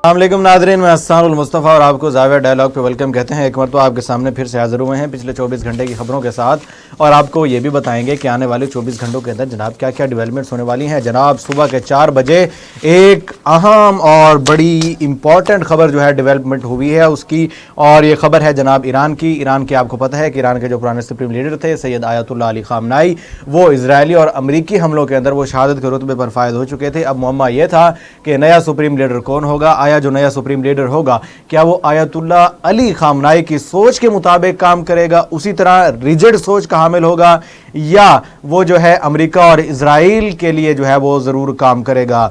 السلام علیکم ناظرین، میں حسان المصطفیٰ اور آپ کو زاویہ ڈائلاگ پہ ویلکم کہتے ہیں۔ ایک مرتبہ آپ کے سامنے پھر سے حاضر ہوئے ہیں پچھلے 24 گھنٹے کی خبروں کے ساتھ، اور آپ کو یہ بھی بتائیں گے کہ آنے والے 24 گھنٹوں کے اندر جناب کیا کیا ڈیولپمنٹس ہونے والی ہیں۔ جناب صبح کے 4 بجے ایک اہم اور بڑی امپورٹنٹ خبر جو ہے ڈیولپمنٹ ہوئی ہے اس کی، اور یہ خبر ہے جناب ایران کی۔ ایران کی آپ کو پتہ ہے کہ ایران کے جو پرانے سپریم لیڈر تھے سید آیت اللہ علی خامنائی، وہ اسرائیلی اور امریکی حملوں کے اندر وہ شہادت کے رتبے پر فائز ہو چکے تھے۔ اب معمہ یہ تھا کہ نیا سپریم لیڈر کون ہوگا، آیا جو نیا سپریم لیڈر ہوگا کیا وہ آیت اللہ علی خامنائی کی سوچ کے مطابق کام کرے گا، اسی طرح ریجڈ سوچ کا حامل ہوگا، یا وہ جو ہے امریکہ اور اسرائیل کے لیے جو ہے وہ ضرور کام کرے گا۔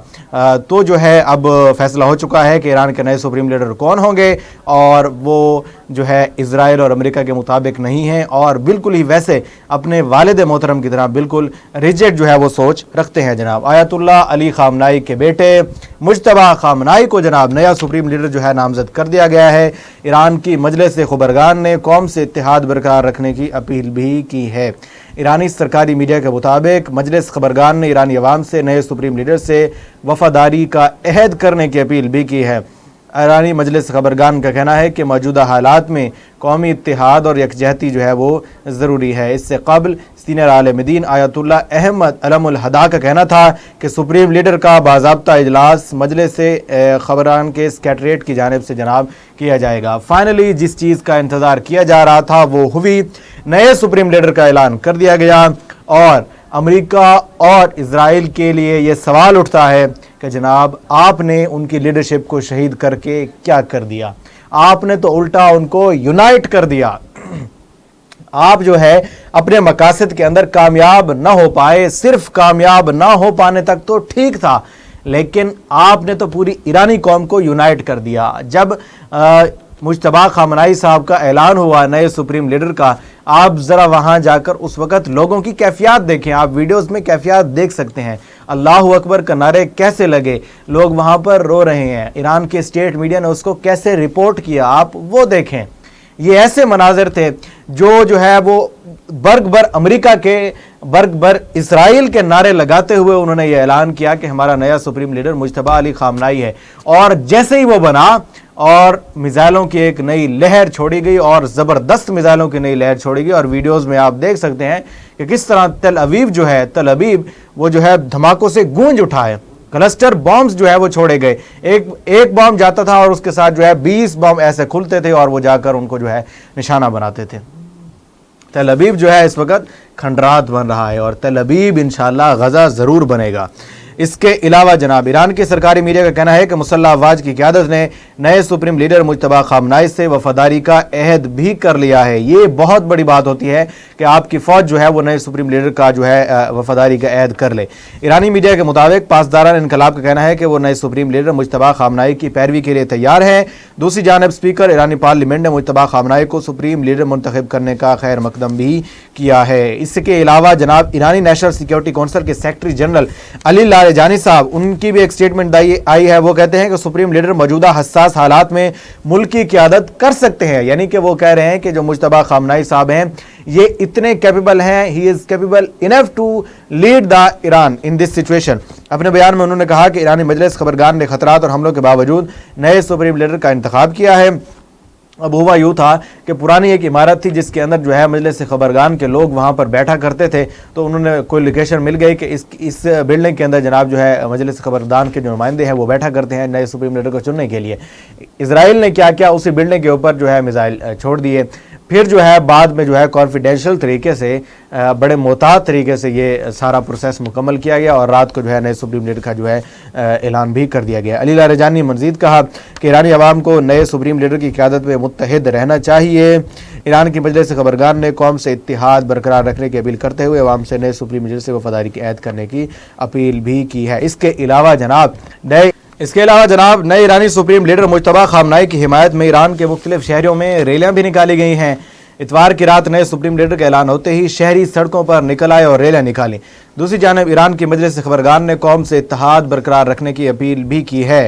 تو جو ہے اب فیصلہ ہو چکا ہے کہ ایران کے نئے سپریم لیڈر کون ہوں گے، اور وہ جو ہے اسرائیل اور امریکہ کے مطابق نہیں ہیں، اور بالکل ہی ویسے اپنے والد محترم کی طرح بالکل ریجڈ جو ہے وہ سوچ رکھتے ہیں۔ جناب آیت اللہ علی خامنائی کے بیٹے مجتبیٰ خامنائی کو جناب نیا سپریم لیڈر جو ہے نامزد کر دیا گیا ہے۔ ایران کی مجلس خبرگان نے قوم سے اتحاد برقرار رکھنے کی اپیل بھی کی ہے۔ ایرانی سرکاری میڈیا کے مطابق مجلس خبرگان نے ایرانی عوام سے نئے سپریم لیڈر سے وفاداری کا عہد کرنے کی اپیل بھی کی ہے۔ ایرانی مجلس خبرگان کا کہنا ہے کہ موجودہ حالات میں قومی اتحاد اور یکجہتی جو ہے وہ ضروری ہے۔ اس سے قبل سینئر عالم دین آیت اللہ احمد علم الہدا کا کہنا تھا کہ سپریم لیڈر کا باضابطہ اجلاس مجلس خبرگان کے سیکریٹریٹ کی جانب سے جناب کیا جائے گا۔ فائنلی جس چیز کا انتظار کیا جا رہا تھا وہ ہوئی، نئے سپریم لیڈر کا اعلان کر دیا گیا، اور امریکہ اور اسرائیل کے لیے یہ سوال اٹھتا ہے کہ جناب آپ نے ان کی لیڈرشپ کو شہید کر کے کیا کر دیا؟ آپ نے تو الٹا ان کو یونائٹ کر دیا۔ آپ جو ہے اپنے مقاصد کے اندر کامیاب نہ ہو پائے، صرف کامیاب نہ ہو پانے تک تو ٹھیک تھا، لیکن آپ نے تو پوری ایرانی قوم کو یونائٹ کر دیا۔ جب مجتبیٰ خامنائی صاحب کا اعلان ہوا نئے سپریم لیڈر کا، آپ ذرا وہاں جا کر اس وقت لوگوں کی کیفیات دیکھیں، آپ ویڈیوز میں کیفیات دیکھ سکتے ہیں۔ اللہ اکبر کا نعرے کیسے لگے، لوگ وہاں پر رو رہے ہیں، ایران کے اسٹیٹ میڈیا نے اس کو کیسے رپورٹ کیا، آپ وہ دیکھیں۔ یہ ایسے مناظر تھے جو ہے وہ برگ بر امریکہ کے، برگ بر اسرائیل کے نعرے لگاتے ہوئے انہوں نے یہ اعلان کیا کہ ہمارا نیا سپریم لیڈر مجتبیٰ علی خامنائی ہے، اور جیسے ہی وہ بنا اور میزائلوں کی ایک نئی لہر چھوڑی گئی، اور زبردست میزائلوں کی نئی لہر چھوڑی گئی، اور ویڈیوز میں آپ دیکھ سکتے ہیں کہ کس طرح تل ابیب جو ہے، تل ابیب وہ جو ہے دھماکوں سے گونج اٹھا ہے۔ کلسٹر بامز جو ہے وہ چھوڑے گئے، ایک بام جاتا تھا اور اس کے ساتھ جو ہے 20 بام ایسے کھلتے تھے، اور وہ جا کر ان کو جو ہے نشانہ بناتے تھے۔ تل ابیب جو ہے اس وقت کھنڈرات بن رہا ہے، اور تل ابیب انشاءاللہ غزہ ضرور بنے گا۔ اس کے علاوہ جناب ایران کے سرکاری میڈیا کا کہنا ہے کہ مسلح افواج کی قیادت نے نئے سپریم لیڈر مجتبیٰ خامنائی سے وفاداری کا عہد بھی کر لیا ہے۔ یہ بہت بڑی بات ہوتی ہے کہ آپ کی فوج جو ہے وہ نئے سپریم لیڈر کا جو ہے وفاداری کا عہد کر لے۔ ایرانی میڈیا کے مطابق پاسداران انقلاب کا کہنا ہے کہ وہ نئے سپریم لیڈر مجتبیٰ خامنائی کی پیروی کے لیے تیار ہیں۔ دوسری جانب اسپیکر ایرانی پارلیمنٹ نے مجتبیٰ خامنائی کو سپریم لیڈر منتخب کرنے کا خیر مقدم بھی کیا ہے۔ اس کے علاوہ جناب ایرانی نیشنل سیکیورٹی کونسل کے سیکرٹری جنرل علی لاریجانی صاحب، ان کی بھی ایک سٹیٹمنٹ آئی ہے۔ وہ کہتے ہیں کہ سپریم لیڈر موجودہ حساس حالات میں ملک کی قیادت کر سکتے ہیں، یعنی کہ وہ کہہ رہے ہیں کہ جو مجتبیٰ خامنائی صاحب ہیں یہ اتنے کیپیبل ہیں، he is capable enough to lead the Iran in this situation. اپنے بیان میں انہوں نے کہا کہ ایرانی مجلس خبرگان نے خطرات اور حملوں کے باوجود نئے سپریم لیڈر کا انتخاب کیا ہے۔ اب ہوا یوں تھا کہ پرانی ایک عمارت تھی جس کے اندر جو ہے مجلس خبرگان کے لوگ وہاں پر بیٹھا کرتے تھے، تو انہوں نے کوئی لوکیشن مل گئی کہ اس بلڈنگ کے اندر جناب جو ہے مجلس خبرگان کے جو نمائندے ہیں وہ بیٹھا کرتے ہیں نئے سپریم لیڈر کو چننے کے لیے۔ اسرائیل نے کیا کیا، اسی بلڈنگ کے اوپر جو ہے میزائل چھوڑ دیے، پھر جو ہے بعد میں جو ہے کانفیڈینشیل طریقے سے، بڑے محتاط طریقے سے یہ سارا پروسیس مکمل کیا گیا، اور رات کو جو ہے نئے سپریم لیڈر کا جو ہے اعلان بھی کر دیا گیا۔ علی لاریجانی نے مزید کہا کہ ایرانی عوام کو نئے سپریم لیڈر کی قیادت میں متحد رہنا چاہیے۔ ایران کی مجلس خبرگان نے قوم سے اتحاد برقرار رکھنے کی اپیل کرتے ہوئے عوام سے نئے سپریم لیڈر سے وفاداری کی عہد کرنے کی اپیل بھی کی ہے۔ اس کے علاوہ جناب نئے ایرانی سپریم لیڈر مجتبیٰ خامنائی کی حمایت میں ایران کے مختلف شہروں میں ریلیاں بھی نکالی گئی ہیں۔ اتوار کی رات نئے سپریم لیڈر کا اعلان ہوتے ہی شہری سڑکوں پر نکل آئے اور ریلیاں نکالیں۔ دوسری جانب ایران کی مجلس خبرگان نے قوم سے اتحاد برقرار رکھنے کی اپیل بھی کی ہے۔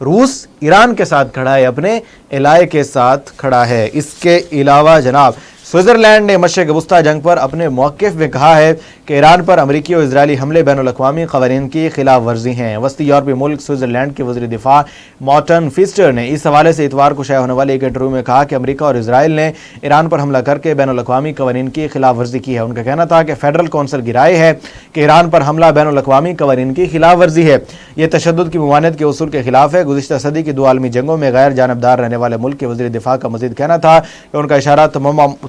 روس ایران کے ساتھ کھڑا ہے، اپنے الائے کے ساتھ کھڑا ہے۔ اس کے علاوہ جناب سوئٹزرلینڈ نے مشرق وسطی جنگ پر اپنے موقف میں کہا ہے کہ ایران پر امریکی اور اسرائیلی حملے بین الاقوامی قوانین کی خلاف ورزی ہیں۔ وسطی یورپی ملک سوئٹزرلینڈ کے وزیر دفاع مارٹن فیسٹر نے اس حوالے سے اتوار کو شائع ہونے والے ایک انٹرویو میں کہا کہ امریکہ اور اسرائیل نے ایران پر حملہ کر کے بین الاقوامی قوانین کی خلاف ورزی کی ہے۔ ان کا کہنا تھا کہ فیڈرل کونسل کی رائے ہے کہ ایران پر حملہ بین الاقوامی قوانین کی خلاف ورزی ہے، یہ تشدد کی ممانعت کے اصول کے خلاف ہے۔ گزشتہ صدی کی 2 عالمی جنگوں میں غیر جانبدار رہنے والے ملک کے وزیر دفاع کا مزید کہنا تھا کہ ان کا اشارہ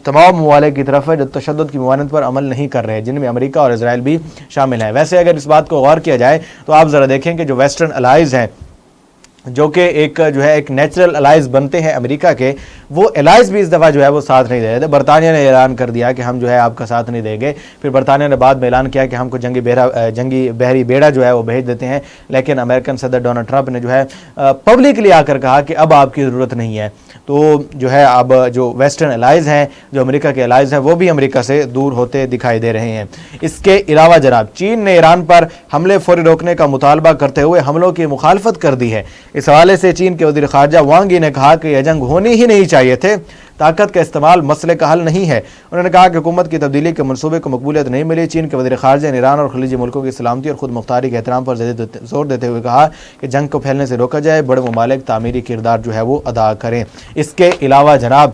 تمام ممالک کی طرف ہے جو تشدد کی ممانعت پر عمل نہیں کر رہے، جن میں امریکہ اور اسرائیل بھی شامل ہیں۔ ویسے اگر اس بات کو غور کیا جائے تو آپ ذرا دیکھیں کہ جو ویسٹرن الائز ہیں، جو کہ ایک نیچرل الائز بنتے ہیں امریکہ کے، وہ الائز بھی اس دفعہ وہ ساتھ نہیں دے رہے تھے۔ برطانیہ نے اعلان کر دیا کہ ہم آپ کا ساتھ نہیں دیں گے، پھر برطانیہ نے بعد میں اعلان کیا کہ ہم کو جنگی بحری بیڑا وہ بھیج دیتے ہیں، لیکن امریکن صدر ڈونلڈ ٹرمپ نے پبلکلی آ کر کہا کہ اب آپ کی ضرورت نہیں ہے۔ تو اب جو ویسٹرن الائز ہیں، جو امریکہ کے الائز ہیں، وہ بھی امریکہ سے دور ہوتے دکھائی دے رہے ہیں۔ اس کے علاوہ جناب چین نے ایران پر حملے فوری روکنے کا مطالبہ کرتے ہوئے حملوں کی مخالفت کر دی ہے۔ اس حوالے سے چین کے وزیر خارجہ وانگ ای نے کہا کہ یہ جنگ ہونی ہی نہیں چاہیے تھے، طاقت کا استعمال مسئلے کا حل نہیں ہے۔ انہوں نے کہا کہ حکومت کی تبدیلی کے منصوبے کو مقبولیت نہیں ملی۔ چین کے وزیر خارجہ نے ایران اور خلیجی ملکوں کی سلامتی اور خود مختاری کے احترام پر زور دیتے ہوئے کہا کہ جنگ کو پھیلنے سے روکا جائے، بڑے ممالک تعمیری کردار وہ ادا کریں۔ اس کے علاوہ جناب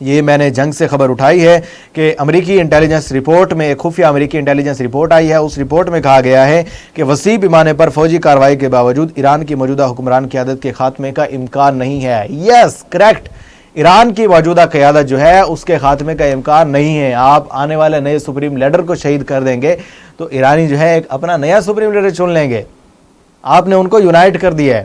یہ میں نے جنگ سے خبر اٹھائی ہے کہ امریکی انٹیلیجنس رپورٹ میں، ایک خفیہ امریکی انٹیلیجنس رپورٹ آئی ہے، اس رپورٹ میں کہا گیا ہے کہ وسیع پیمانے پر فوجی کارروائی کے باوجود ایران کی موجودہ حکمران قیادت کے خاتمے کا امکان نہیں ہے۔ یس کریکٹ، ایران کی موجودہ قیادت اس کے خاتمے کا امکان نہیں ہے۔ آپ آنے والے نئے سپریم لیڈر کو شہید کر دیں گے تو ایرانی ایک اپنا نیا سپریم لیڈر چن لیں گے۔ آپ نے ان کو یونائٹ کر دیا ہے۔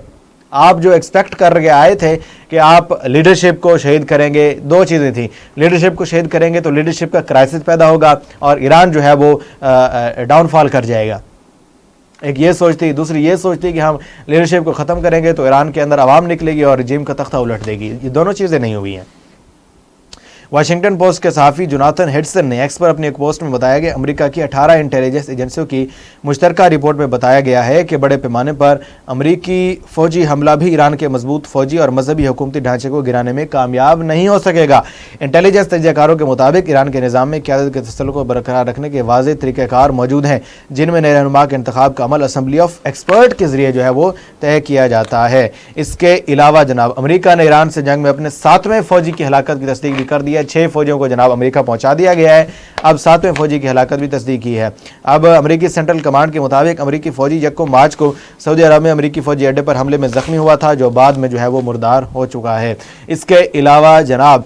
آپ جو ایکسپیکٹ کر کے آئے تھے کہ آپ لیڈرشپ کو شہید کریں گے، 2 چیزیں تھیں، لیڈرشپ کو شہید کریں گے تو لیڈرشپ کا کرائسس پیدا ہوگا اور ایران وہ ڈاؤن فال کر جائے گا۔ ایک یہ سوچتی، دوسری یہ سوچتی کہ ہم لیڈرشپ کو ختم کریں گے تو ایران کے اندر عوام نکلے گی اور رجیم کا تختہ الٹ دے گی۔ یہ دونوں چیزیں نہیں ہوئی ہیں۔ واشنگٹن پوسٹ کے صحافی جوناتھن ہڈسن نے ایکس پر اپنی ایک پوسٹ میں بتایا کہ امریکہ کی 18 انٹیلیجنس ایجنسیوں کی مشترکہ رپورٹ میں بتایا گیا ہے کہ بڑے پیمانے پر امریکی فوجی حملہ بھی ایران کے مضبوط فوجی اور مذہبی حکومتی ڈھانچے کو گرانے میں کامیاب نہیں ہو سکے گا۔ انٹیلیجنس تجزیہ کاروں کے مطابق ایران کے نظام میں قیادت کے تسلسل کو برقرار رکھنے کے واضح طریقہ کار موجود ہیں، جن میں نئے رہنما کے انتخاب کا عمل اسمبلی آف ایکسپرٹ کے ذریعے وہ طے کیا جاتا ہے۔ اس کے علاوہ جناب امریکہ نے ایران سے جنگ میں اپنے 7ویں فوجی کی ہلاکت کی تصدیق بھی کر دی ہے۔ 6 فوجیوں کو امریکہ پہنچا دیا گیا ہے، اب 7ویں فوجی کی ہلاکت بھی تصدیق کی ہے۔ اب امریکی سینٹرل کمانڈ کے مطابق امریکی فوجی 1 مارچ کو سعودی عرب میں امریکی فوجی اڈے پر حملے میں زخمی ہوا تھا، جو بعد میں وہ مردار ہو چکا ہے۔ اس کے علاوہ جناب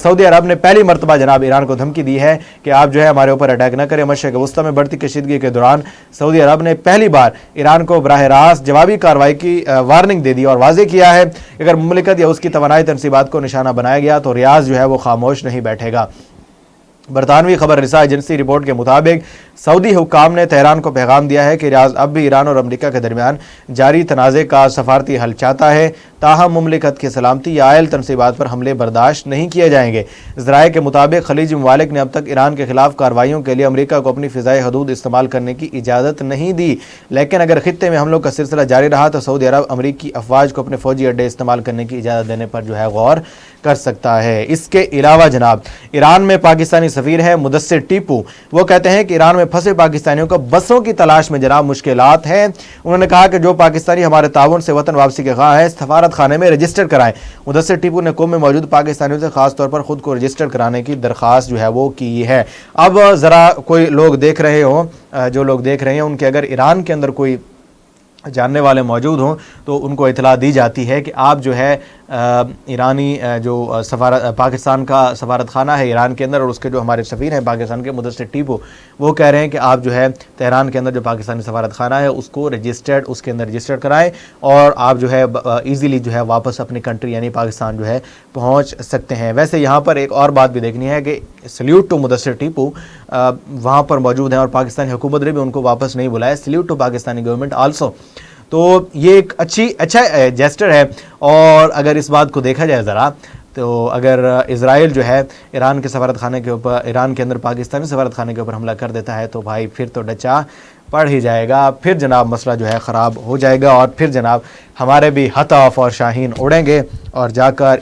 سعودی عرب نے پہلی مرتبہ ایران کو دھمکی دی ہے کہ آپ ہمارے اوپر اٹیک نہ کریں۔ مشرق وسطی میں بڑھتی کشیدگی کے دوران سعودی عرب نے پہلی بار ایران کو براہ راست جوابی کارروائی کی وارننگ دے دی اور واضح کیا ہے کہ اگر مملکت یا اس کی توانائی تنصیبات کو نشانہ بنایا گیا تو ریاض وہ خاموش نہیں بیٹھے گا۔ برطانوی خبر رساں ایجنسی رپورٹ کے مطابق سعودی حکام نے تہران کو پیغام دیا ہے کہ ریاض اب بھی ایران اور امریکہ کے درمیان جاری تنازع کا سفارتی حل چاہتا ہے، تاہم مملکت کی سلامتی یا عائل تنصیبات پر حملے برداشت نہیں کیے جائیں گے۔ ذرائع کے مطابق خلیجی ممالک نے اب تک ایران کے خلاف کارروائیوں کے لیے امریکہ کو اپنی فضائی حدود استعمال کرنے کی اجازت نہیں دی، لیکن اگر خطے میں حملوں کا سلسلہ جاری رہا تو سعودی عرب امریکی افواج کو اپنے فوجی اڈے استعمال کرنے کی اجازت دینے پر غور کر سکتا ہے۔ اس کے علاوہ جناب ایران میں پاکستانی سفیر ہیں مدثر ٹیپو، وہ کہتے ہیں کہ ایران میں پھنسے پاکستانیوں کو بسوں کی تلاش میں مشکلات ہیں۔ انہوں نے کہا کہ جو پاکستانی ہمارے تعاون سے وطن واپسی کے خواہاں ہیں سفارت خانے میں رجسٹر کرائیں۔ مدثر ٹیپو نے قوم میں موجود پاکستانیوں سے خاص طور پر خود کو رجسٹر کرانے کی درخواست وہ کی ہے۔ اب ذرا کوئی لوگ دیکھ رہے ہوں، جو لوگ دیکھ رہے ہیں ان کے اگر ایران کے اندر کوئی جاننے والے موجود ہوں تو ان کو اطلاع دی جاتی ہے کہ آپ ایرانی جو پاکستان کا سفارت خانہ ہے ایران کے اندر اور اس کے جو ہمارے سفیر ہیں پاکستان کے مدثر ٹیپو، وہ کہہ رہے ہیں کہ آپ تہران کے اندر جو پاکستانی سفارت خانہ ہے اس کو اس کے اندر رجسٹر کرائیں اور آپ ایزیلی واپس اپنی کنٹری یعنی پاکستان پہنچ سکتے ہیں۔ ویسے یہاں پر ایک اور بات بھی دیکھنی ہے کہ سلیوٹ ٹو مدثر ٹیپو وہاں پر موجود ہیں اور پاکستانی حکومت نے بھی ان کو واپس نہیں بلایا، salute to Pakistani government also. تو یہ ایک اچھا جیسٹر ہے، اور اگر اس بات کو دیکھا جائے ذرا تو اگر اسرائیل ایران کے سفارت خانے کے اوپر، ایران کے اندر پاکستانی سفارت خانے کے اوپر حملہ کر دیتا ہے تو بھائی پھر تو ڈچا پڑ ہی جائے گا پھر جناب مسئلہ جو ہے خراب ہو جائے گا، اور پھر جناب ہمارے بھی ہتاف اور شاہین اڑیں گے اور جا کر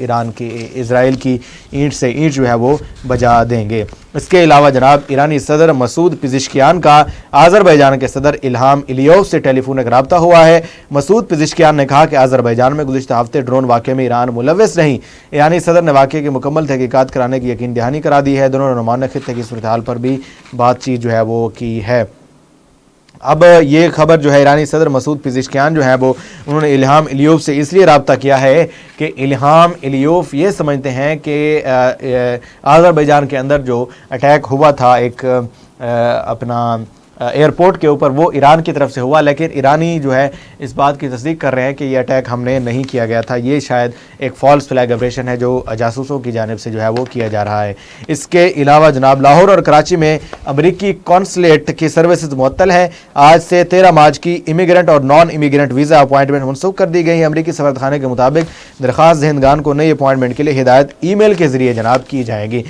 اسرائیل کی اینٹ سے اینٹ جو ہے وہ بجا دیں گے۔ اس کے علاوہ جناب ایرانی صدر مسعود پزشکیان کا آذربائیجان کے صدر الہام الیوف سے ٹیلی فونک رابطہ ہوا ہے۔ مسعود پزشکیان نے کہا کہ آذربائیجان میں گزشتہ ہفتے ڈرون واقعے میں ایران ملوث نہیں۔ ایرانی صدر نے واقعے کی مکمل تحقیقات کرانے کی یقین دہانی کرا دی ہے۔ دونوں رہنماؤں نے خطے کی صورتحال پر بھی بات چیت جو ہے وہ کی ہے۔ اب یہ خبر جو ہے ایرانی صدر مسعود پزشکیان جو ہے وہ انہوں نے الہام الیوف سے اس لیے رابطہ کیا ہے کہ الہام الیوف یہ سمجھتے ہیں کہ آذربائیجان کے اندر جو اٹیک ہوا تھا ایک اپنا ایئرپورٹ کے اوپر، وہ ایران کی طرف سے ہوا، لیکن ایرانی جو ہے اس بات کی تصدیق کر رہے ہیں کہ یہ اٹیک ہم نے نہیں کیا گیا تھا، یہ شاید ایک فالس فلیگ آپریشن ہے جو جاسوسوں کی جانب سے جو ہے وہ کیا جا رہا ہے۔ اس کے علاوہ جناب لاہور اور کراچی میں امریکی کونسلیٹ کی سروسز معطل ہیں۔ آج سے 13 مارچ کی امیگرنٹ اور نان امیگرنٹ ویزا اپوائنٹمنٹ منسوخ کر دی گئی ہیں۔ امریکی سفارتخانے کے مطابق درخواست دہندگان کو نئی اپوائنٹمنٹ کے لیے ہدایت ای میل کے ذریعے جناب کی جائے گی۔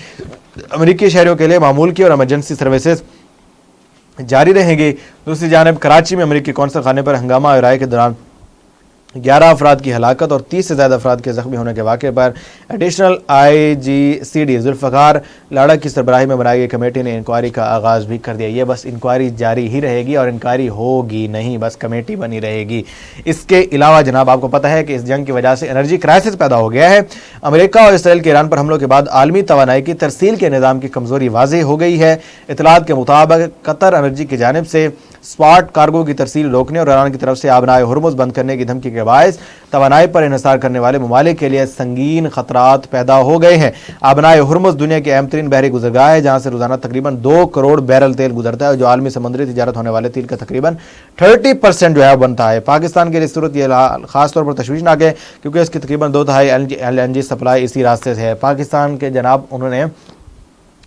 امریکی شہریوں کے لیے معمول کی اور ایمرجنسی سروسز جاری رہیں گی۔ دوسری جانب کراچی میں امریکی قونصل خانے پر ہنگامہ آرائی کے دوران 11 افراد کی ہلاکت اور 30 سے زیادہ افراد کے زخمی ہونے کے واقعے پر ایڈیشنل IGCD ذوالفقار لاڑا کی سربراہی میں بنائی گئی کمیٹی نے انکوائری کا آغاز بھی کر دیا۔ یہ بس انکوائری جاری ہی رہے گی اور انکوائری ہوگی نہیں، بس کمیٹی بنی رہے گی۔ اس کے علاوہ جناب آپ کو پتہ ہے کہ اس جنگ کی وجہ سے انرجی کرائسس پیدا ہو گیا ہے۔ امریکہ اور اسرائیل کے ایران پر حملوں کے بعد عالمی توانائی کی ترسیل کے نظام کی کمزوری واضح ہو گئی ہے۔ اطلاعات کے مطابق قطر انرجی کی جانب سے سپاٹ کارگو کی ترسیل روکنے اور ایران کی طرف سے آبنائے ہرمز بند کرنے کی دھمکی کے باعث توانائی پر انحصار کرنے والے ممالک کے لیے سنگین خطرات پیدا ہو گئے ہیں۔ آبنائے ہرمز دنیا کی اہم ترین بحری گزرگاہ ہے جہاں سے روزانہ تقریباً 2 کروڑ بیرل تیل گزرتا ہے، جو عالمی سمندری تجارت ہونے والے تیل کا تقریباً 30% جو ہے بنتا ہے۔ پاکستان کے لیے صورت یہ خاص طور پر تشویشناک ہے کیونکہ اس کی تقریباً 2/3 LNG سپلائی اسی راستے سے ہے۔ پاکستان کے جناب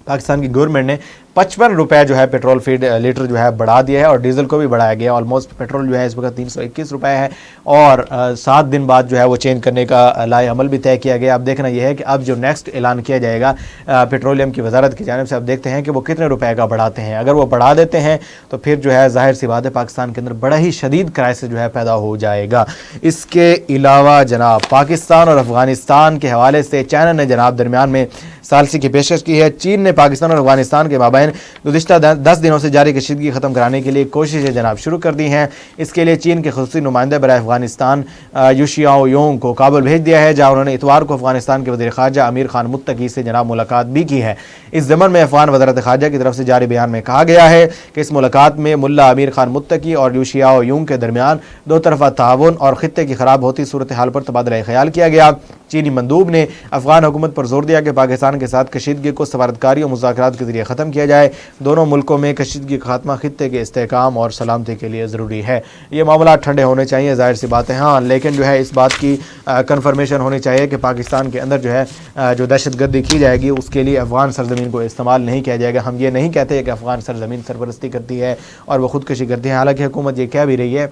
پاکستان کی گورنمنٹ نے 55 روپے جو ہے پیٹرول فی لیٹر جو ہے بڑھا دیا ہے اور ڈیزل کو بھی بڑھایا گیا۔ آلموسٹ پیٹرول جو ہے اس وقت 321 روپے ہے اور 7 دن بعد جو ہے وہ چینج کرنے کا لائحہ عمل بھی طے کیا گیا۔ اب دیکھنا یہ ہے کہ اب جو نیکسٹ اعلان کیا جائے گا پیٹرولیم کی وزارت کی جانب سے، اب دیکھتے ہیں کہ وہ کتنے روپے کا بڑھاتے ہیں۔ اگر وہ بڑھا دیتے ہیں تو پھر جو ہے ظاہر سی بات ہے پاکستان کے اندر بڑا ہی شدید کرائسس جو ہے پیدا ہو جائے گا۔ اس کے علاوہ جناب پاکستان اور افغانستان کے حوالے سے چائنا نے جناب درمیان میں ثالثی کی پیشکش کی ہے۔ چین نے پاکستان اور افغانستان کے مابین گزشتہ 10 دنوں سے جاری کشیدگی ختم کرانے کے لیے کوششیں جناب شروع کر دی ہیں۔ اس کے لیے چین کے خصوصی نمائندے برائے افغانستان یوشیاو یونگ کو کابل بھیج دیا ہے جہاں انہوں نے اتوار کو افغانستان کے وزیر خارجہ امیر خان متقی سے جناب ملاقات بھی کی ہے۔ اس ضمن میں افغان وزارت خارجہ کی طرف سے جاری بیان میں کہا گیا ہے کہ اس ملاقات میں ملا امیر خان متقی اور یوشیاو یونگ کے درمیان 2 طرفہ تعاون اور خطے کی خراب ہوتی صورتحال پر تبادلہ خیال کیا گیا۔ چینی مندوب نے افغان حکومت پر زور دیا کہ پاکستان کے ساتھ کشیدگی کو سفارتکاری اور مذاکرات کے ذریعے ختم کیا جائے۔ دونوں ملکوں میں کشیدگی کا خاتمہ خطے کے استحکام اور سلامتی کے لیے ضروری ہے۔ یہ معاملات ٹھنڈے ہونے چاہیے، ظاہر سی بات ہے، ہاں، لیکن جو ہے اس بات کی کنفرمیشن ہونی چاہیے کہ پاکستان کے اندر جو ہے جو دہشت گردی کی جائے گی اس کے لیے افغان سرزمین کو استعمال نہیں کیا جائے گا۔ ہم یہ نہیں کہتے کہ افغان سرزمین سرپرستی کرتی ہے اور وہ خودکشی کرتی ہے، حالانکہ حکومت یہ کہہ بھی رہی ہے،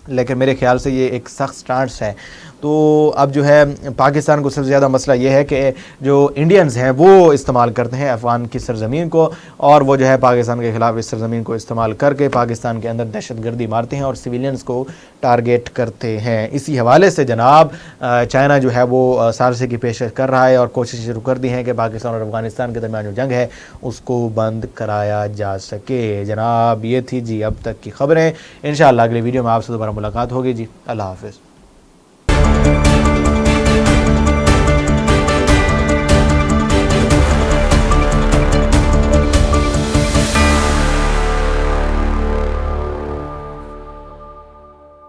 لیکن میرے خیال سے یہ ایک سخت سٹانس ہے۔ تو اب جو ہے پاکستان کو سب سے زیادہ مسئلہ یہ ہے کہ جو انڈینز ہیں وہ استعمال کرتے ہیں افغان کی سرزمین کو، اور وہ جو ہے پاکستان کے خلاف اس سرزمین کو استعمال کر کے پاکستان کے اندر دہشت گردی مارتے ہیں اور سویلینز کو ٹارگیٹ کرتے ہیں۔ اسی حوالے سے جناب چائنا جو ہے وہ ثالثی کی پیشکش کر رہا ہے اور کوشش شروع کر دی ہیں کہ پاکستان اور افغانستان کے درمیان جو جنگ ہے اس کو بند کرایا جا سکے۔ جناب یہ تھی جی اب تک کی خبریں، انشاءاللہ اگلی ویڈیو میں آپ سے دوبارہ ملاقات ہوگی۔ جی اللہ حافظ۔